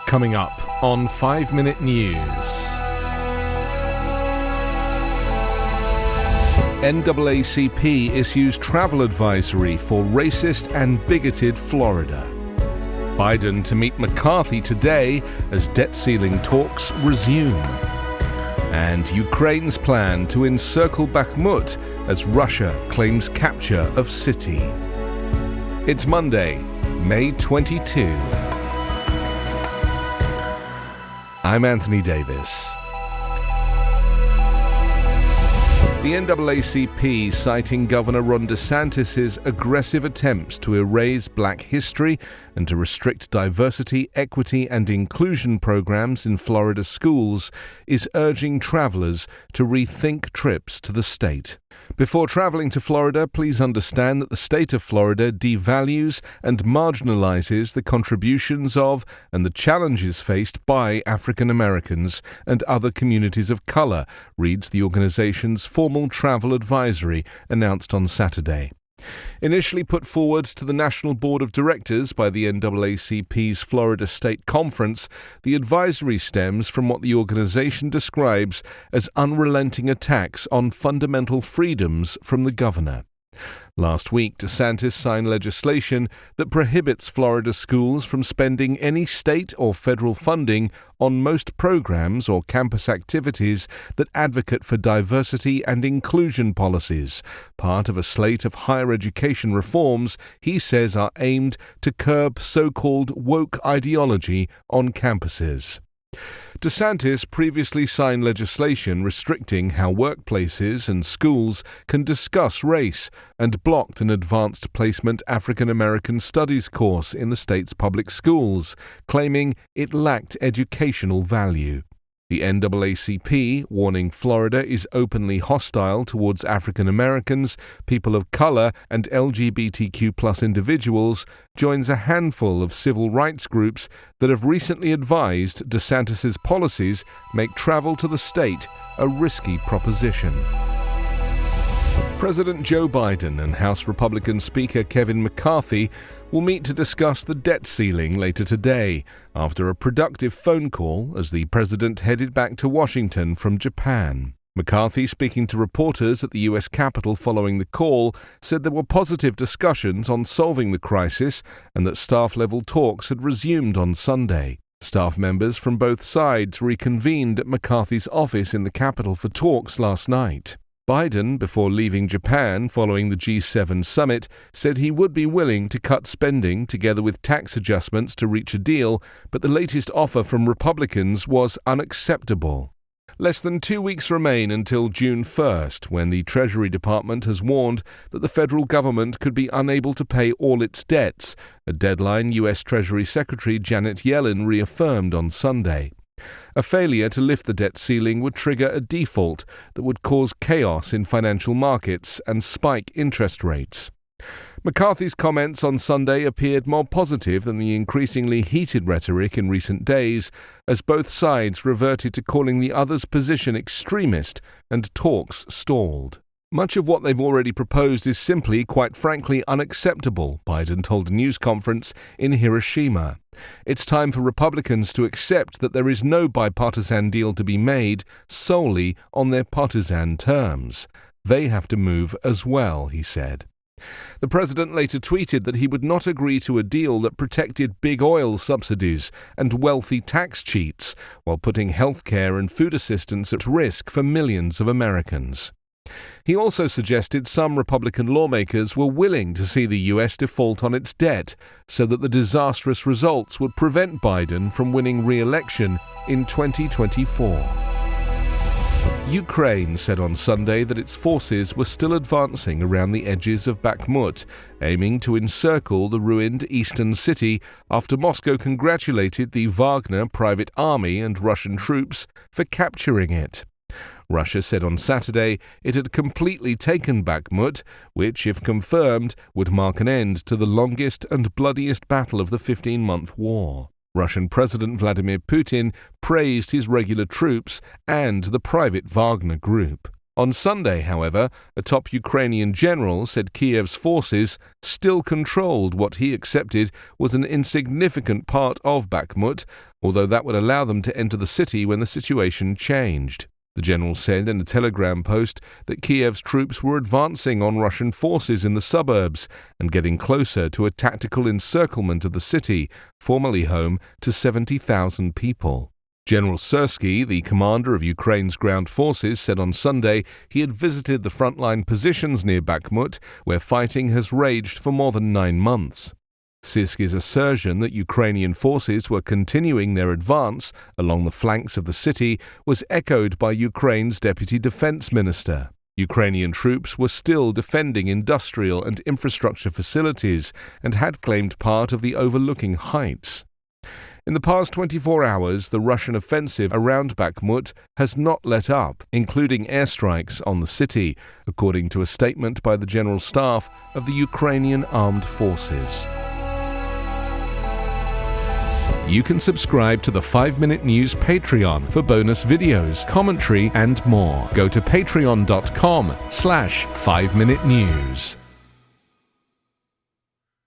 Coming up on 5 Minute News. NAACP issues travel advisory for racist and bigoted Florida. Biden to meet McCarthy today as debt ceiling talks resume. And Ukraine's plan to encircle Bakhmut as Russia claims capture of city. It's Monday, May 22. I'm Anthony Davis. The NAACP citing Governor Ron DeSantis' aggressive attempts to erase black history and to restrict diversity, equity and inclusion programs in Florida schools is urging travelers to rethink trips to the state. Before traveling to Florida, please understand that the state of Florida devalues and marginalizes the contributions of and the challenges faced by African Americans and other communities of color, reads the organization's formal travel advisory announced on Saturday. Initially put forward to the National Board of Directors by the NAACP's Florida State Conference, the advisory stems from what the organization describes as unrelenting attacks on fundamental freedoms from the governor. Last week, DeSantis signed legislation that prohibits Florida schools from spending any state or federal funding on most programs or campus activities that advocate for diversity and inclusion policies, part of a slate of higher education reforms he says are aimed to curb so-called woke ideology on campuses. DeSantis previously signed legislation restricting how workplaces and schools can discuss race and blocked an advanced placement African American studies course in the state's public schools, claiming it lacked educational value. The NAACP, warning Florida is openly hostile towards African Americans, people of color, and LGBTQ+ individuals, joins a handful of civil rights groups that have recently advised DeSantis' policies make travel to the state a risky proposition. President Joe Biden and House Republican Speaker Kevin McCarthy will meet to discuss the debt ceiling later today, after a productive phone call as the president headed back to Washington from Japan. McCarthy, speaking to reporters at the U.S. Capitol following the call, said there were positive discussions on solving the crisis and that staff-level talks had resumed on Sunday. Staff members from both sides reconvened at McCarthy's office in the Capitol for talks last night. Biden, before leaving Japan following the G7 summit, said he would be willing to cut spending together with tax adjustments to reach a deal, but the latest offer from Republicans was unacceptable. Less than 2 weeks remain until June 1st, when the Treasury Department has warned that the federal government could be unable to pay all its debts, a deadline U.S. Treasury Secretary Janet Yellen reaffirmed on Sunday. A failure to lift the debt ceiling would trigger a default that would cause chaos in financial markets and spike interest rates. McCarthy's comments on Sunday appeared more positive than the increasingly heated rhetoric in recent days, as both sides reverted to calling the other's position extremist and talks stalled. Much of what they've already proposed is simply, quite frankly, unacceptable, Biden told a news conference in Hiroshima. It's time for Republicans to accept that there is no bipartisan deal to be made solely on their partisan terms. They have to move as well, he said. The president later tweeted that he would not agree to a deal that protected big oil subsidies and wealthy tax cheats while putting health care and food assistance at risk for millions of Americans. He also suggested some Republican lawmakers were willing to see the U.S. default on its debt so that the disastrous results would prevent Biden from winning re-election in 2024. Ukraine said on Sunday that its forces were still advancing around the edges of Bakhmut, aiming to encircle the ruined eastern city after Moscow congratulated the Wagner private army and Russian troops for capturing it. Russia said on Saturday it had completely taken Bakhmut, which, if confirmed, would mark an end to the longest and bloodiest battle of the 15-month war. Russian President Vladimir Putin praised his regular troops and the private Wagner group. On Sunday, however, a top Ukrainian general said Kiev's forces still controlled what he accepted was an insignificant part of Bakhmut, although that would allow them to enter the city when the situation changed. The general said in a Telegram post that Kiev's troops were advancing on Russian forces in the suburbs and getting closer to a tactical encirclement of the city, formerly home to 70,000 people. General Syrskyi, the commander of Ukraine's ground forces, said on Sunday he had visited the frontline positions near Bakhmut, where fighting has raged for more than 9 months. Syrskyi's assertion that Ukrainian forces were continuing their advance along the flanks of the city was echoed by Ukraine's deputy defense minister. Ukrainian troops were still defending industrial and infrastructure facilities and had claimed part of the overlooking heights. In the past 24 hours, the Russian offensive around Bakhmut has not let up, including airstrikes on the city, according to a statement by the General Staff of the Ukrainian Armed Forces. You can subscribe to the 5-Minute News Patreon for bonus videos, commentary, and more. Go to patreon.com/5minutenews.